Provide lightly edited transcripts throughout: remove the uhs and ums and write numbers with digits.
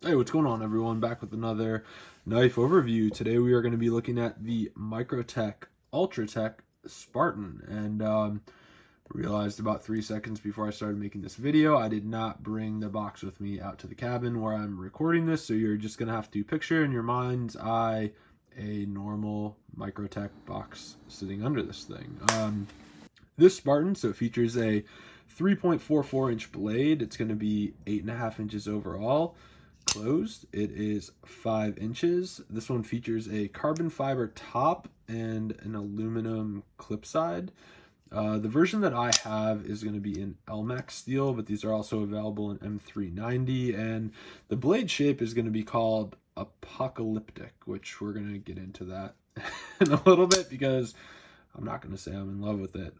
Hey, what's going on, everyone? Back with another knife overview. Today we are going to be looking at the Microtech Ultratech Spartan, and realized about 3 seconds before I started making this video I did not bring the box with me out to the cabin where I'm recording this, so you're just going to have to picture in your mind's eye a normal Microtech box sitting under this thing. This Spartan, so it features a 3.44 inch blade. It's going to be 8.5 inches overall. Closed, it is 5 inches. This one features a carbon fiber top and an aluminum clip side. The version that I have is going to be in LMAX steel, but these are also available in M390, and the blade shape is going to be called apocalyptic, which we're going to get into that in a little bit because I'm not going to say I'm in love with it.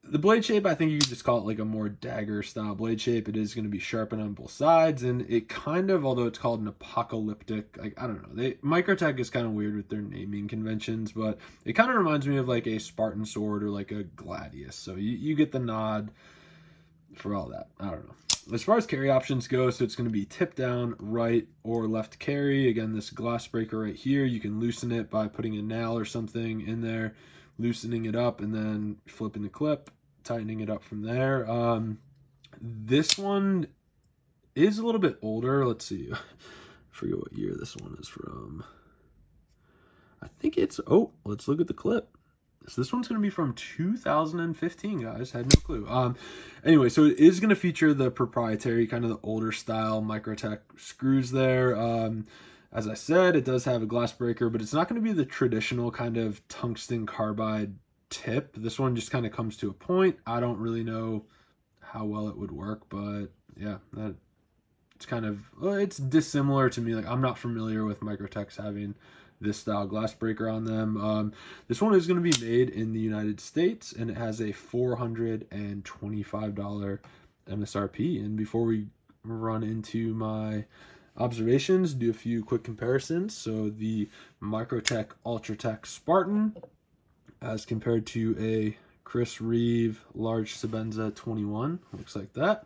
The blade shape, I think you could just call it like a more dagger style blade shape. It is going to be sharpened on both sides, and it kind of, although it's called an apocalyptic, like, I don't know, Microtech is kind of weird with their naming conventions, but it kind of reminds me of like a Spartan sword or like a gladius, so you get the nod for all that. I don't know. As far as carry options go, so it's going to be tip down, right or left carry. Again, this glass breaker right here, you can loosen it by putting a nail or something in there, loosening it up, and then flipping the clip, tightening it up from there. This one is a little bit older. Let's see. I forget what year this one is from. I think it's, oh, let's look at the clip. So this one's going to be from 2015, guys. Had no clue. Anyway, so it is going to feature the proprietary, kind of the older style Microtech screws there. As I said, it does have a glass breaker, but it's not going to be the traditional kind of tungsten carbide tip. This one just kind of comes to a point. I don't really know how well it would work, but yeah, that it's kind of, it's dissimilar to me. Like, I'm not familiar with Microtechs having this style glass breaker on them. This one is going to be made in the United States, and it has a $425 MSRP. And before we run into my observations, do a few quick comparisons. So the Microtech Ultratech Spartan as compared to a Chris Reeve large Sebenza 21, looks like that.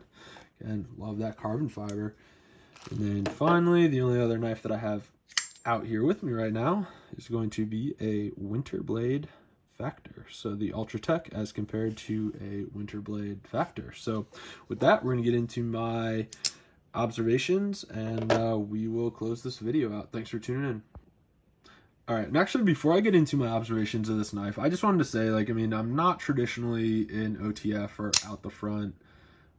And love that carbon fiber. And then finally, the only other knife that I have out here with me right now is going to be a Winter Blade Factor. So the Ultratech as compared to a Winter Blade Factor. So with that, we're going to get into my observations, and we will close this video out. Thanks for tuning in. All right, and actually, before I get into my observations of this knife, I just wanted to say, like, I mean, I'm not traditionally an OTF or out the front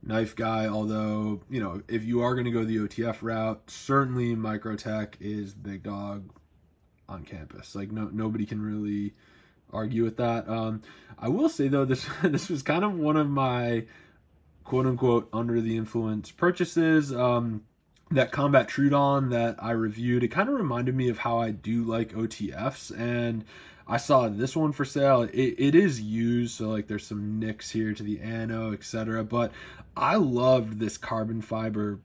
knife guy, although, you know, if you are going to go the OTF route, certainly Microtech is big dog on campus. Like, nobody can really argue with that. I will say, though, this was kind of one of my quote-unquote under the influence purchases. That Combat Trudon that I reviewed, it kind of reminded me of how I do like OTFs, and I saw this one for sale. It is used, so like there's some nicks here to the ano, etc. But I loved this carbon fiber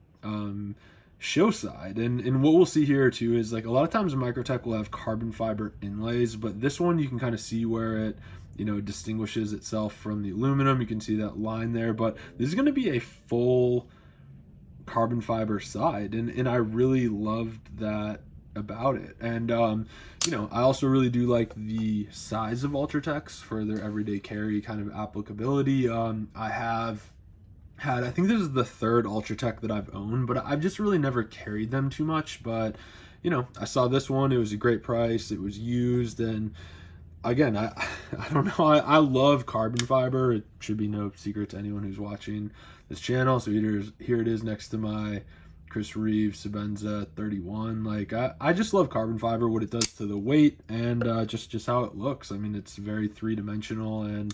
show side, and what we'll see here too is, like, a lot of times Microtech will have carbon fiber inlays, but this one you can kind of see where it, you know, distinguishes itself from the aluminum. You can see that line there, but this is going to be a full carbon fiber side, and I really loved that about it. And you know, I also really do like the size of Ultratechs for their everyday carry kind of applicability. I have had, I think this is the third Ultratech that I've owned, but I've just really never carried them too much. But you know, I saw this one, it was a great price, it was used, and again, I don't know, I love carbon fiber. It should be no secret to anyone who's watching this channel. So here it is next to my Chris Reeve Sebenza 31. Like, I just love carbon fiber, what it does to the weight, and just how it looks. I mean, it's very three-dimensional, and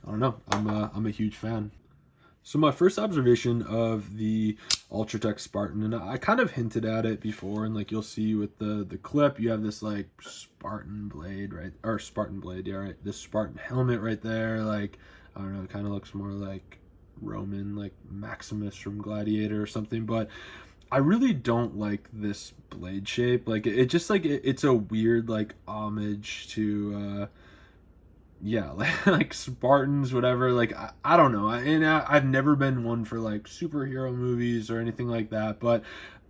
I don't know, I'm a huge fan. So my first observation of the Ultratech Spartan, and I kind of hinted at it before, and like you'll see with the clip, you have this like Spartan blade, right? Or Spartan blade, yeah, right? This Spartan helmet right there. Like, I don't know, it kind of looks more like Roman, like Maximus from Gladiator or something, but I really don't like this blade shape. Like, it just, like, it's a weird like homage to yeah, like Spartans, whatever. Like I don't know, I've never been one for like superhero movies or anything like that. But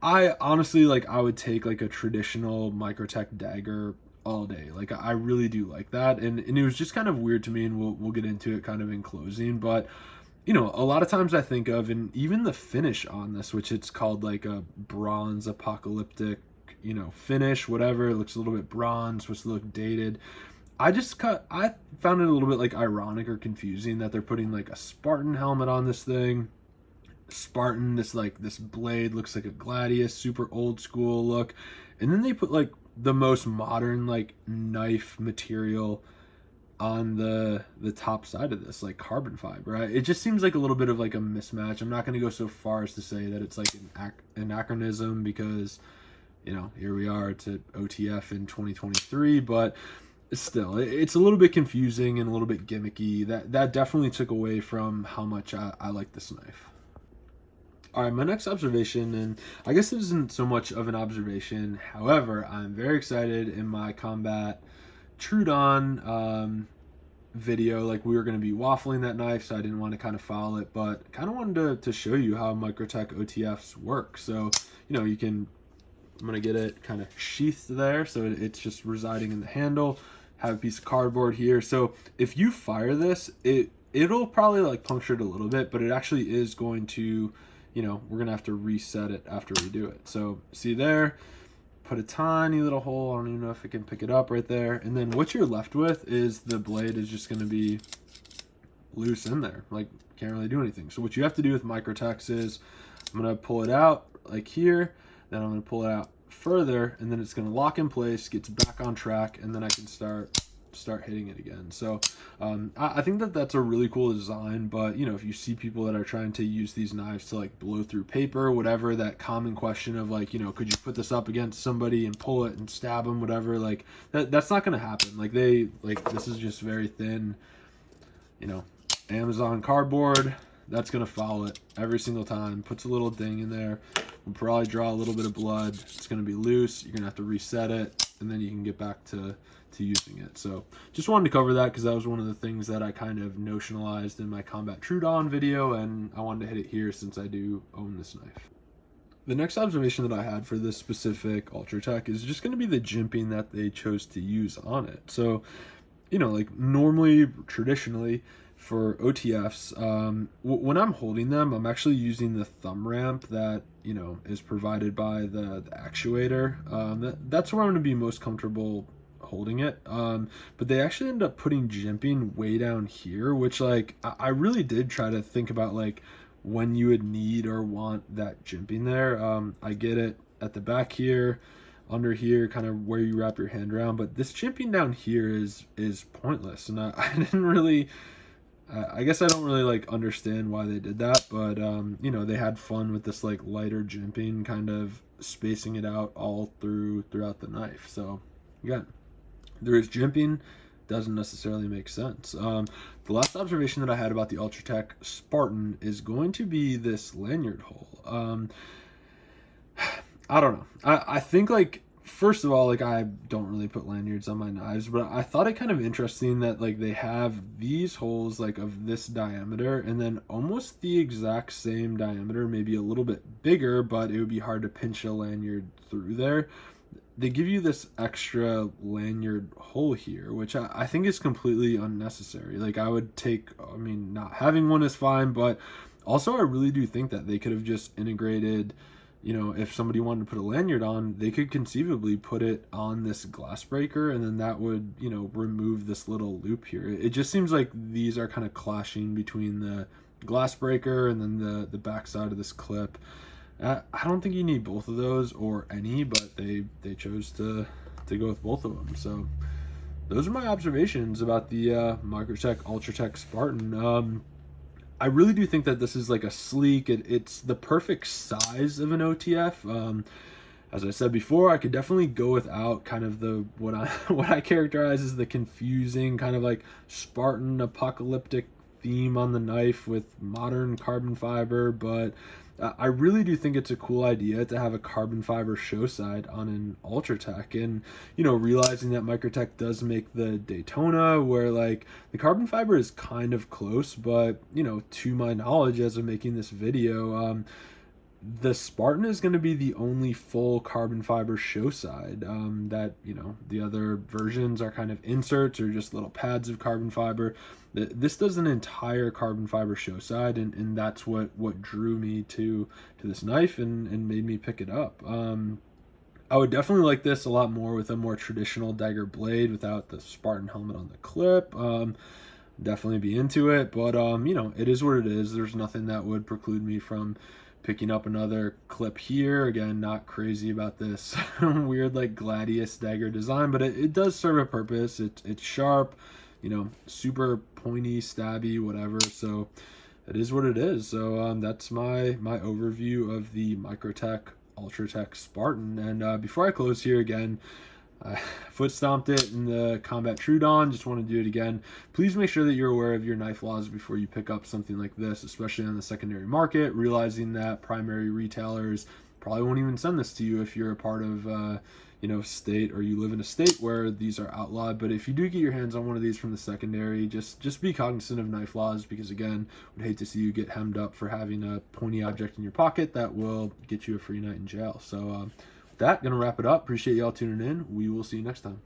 I honestly, like, I would take like a traditional Microtech dagger all day. Like I really do like that, and it was just kind of weird to me, and we'll get into it kind of in closing. But you know, a lot of times I think of, and even the finish on this, which it's called like a bronze apocalyptic, you know, finish, whatever. It looks a little bit bronze, supposed to look dated. I found it a little bit like ironic or confusing that they're putting like a Spartan helmet on this thing. Spartan, this blade looks like a gladius, super old school look. And then they put like the most modern like knife material on the top side of this, like carbon fiber. Right? It just seems like a little bit of like a mismatch. I'm not going to go so far as to say that it's like an anachronism, because, you know, here we are, it's an OTF in 2023, but still, it's a little bit confusing and a little bit gimmicky. That definitely took away from how much I like this knife. All right, my next observation, and I guess this isn't so much of an observation. However, I'm very excited. In my combat Trudon video, like, we were going to be waffling that knife, so I didn't want to kind of foul it, but kind of wanted to show you how Microtech OTFs work. So, you know, I'm going to get it kind of sheathed there, so it's just residing in the handle. Have a piece of cardboard here. So if you fire this, it'll probably like puncture it a little bit, but it actually is going to, you know, we're gonna have to reset it after we do it. So see there, put a tiny little hole. I don't even know if it can pick it up right there. And then what you're left with is the blade is just gonna be loose in there. Like, can't really do anything. So what you have to do with Microtechs is, I'm gonna pull it out like here, then I'm gonna pull it out further, and then it's going to lock in place, gets back on track, and then I can start hitting it again. So I think that's a really cool design. But, you know, if you see people that are trying to use these knives to like blow through paper, whatever, that common question of like, you know, could you put this up against somebody and pull it and stab them, whatever, like that's not going to happen. Like, this is just very thin, you know, Amazon cardboard. That's going to foul it every single time. Puts a little ding in there. We'll probably draw a little bit of blood. It's going to be loose. You're going to have to reset it, and then you can get back to using it. So just wanted to cover that, because that was one of the things that I kind of notionalized in my Combat Trudon video, and I wanted to hit it here since I do own this knife. The next observation that I had for this specific Ultratech is just going to be the jimping that they chose to use on it. So, you know, like normally, traditionally, for OTFs, when I'm holding them, I'm actually using the thumb ramp that, you know, is provided by the actuator. That's where I'm going to be most comfortable holding it. But they actually end up putting jimping way down here, which, like, I really did try to think about, like, when you would need or want that jimping there. I get it at the back here, under here, kind of where you wrap your hand around, but this jimping down here is pointless, and I didn't really... I guess I don't really like understand why they did that, but you know, they had fun with this like lighter jimping, kind of spacing it out all throughout the knife. So again, there is jimping, doesn't necessarily make sense. The last observation that I had about the Ultratech Spartan is going to be this lanyard hole. I don't know. I think, like, first of all, like, I don't really put lanyards on my knives, but I thought it kind of interesting that, like, they have these holes, like, of this diameter, and then almost the exact same diameter, maybe a little bit bigger, but it would be hard to pinch a lanyard through there. They give you this extra lanyard hole here, which I think is completely unnecessary. Like, I mean, not having one is fine, but also I really do think that they could have just integrated... You know, if somebody wanted to put a lanyard on, they could conceivably put it on this glass breaker, and then that would, you know, remove this little loop here. It just seems like these are kind of clashing between the glass breaker and then the back side of this clip. I don't think you need both of those or any, but they chose to go with both of them. So those are my observations about the Microtech Ultratech Spartan. I really do think that this is like a sleek, it's the perfect size of an OTF. As I said before, I could definitely go without kind of what I characterize as the confusing kind of like Spartan apocalyptic theme on the knife with modern carbon fiber, but I really do think it's a cool idea to have a carbon fiber show side on an Ultratech, and realizing that Microtech does make the Daytona, where like the carbon fiber is kind of close, but to my knowledge, as of making this video, the Spartan is going to be the only full carbon fiber show side. That the other versions are kind of inserts or just little pads of carbon fiber. This does an entire carbon fiber show side, and that's what drew me to this knife and made me pick it up. I would definitely like this a lot more with a more traditional dagger blade without the Spartan helmet on the clip. Definitely be into it, but it is what it is. There's nothing that would preclude me from picking up another clip here. Again, not crazy about this weird like gladius dagger design, but it does serve a purpose. It's sharp, super pointy, stabby, whatever. So it is what it is. So that's my overview of the Microtech Ultratech Spartan. And before I close here, again, I foot stomped it in the Combat Trudon. Just want to do it again. Please make sure that you're aware of your knife laws before you pick up something like this, especially on the secondary market, realizing that primary retailers probably won't even send this to you if you're a part of state, or you live in a state where these are outlawed. But if you do get your hands on one of these from the secondary, just be cognizant of knife laws, because again, would hate to see you get hemmed up for having a pointy object in your pocket that will get you a free night in jail. So that, gonna wrap it up. Appreciate y'all tuning in. We will see you next time.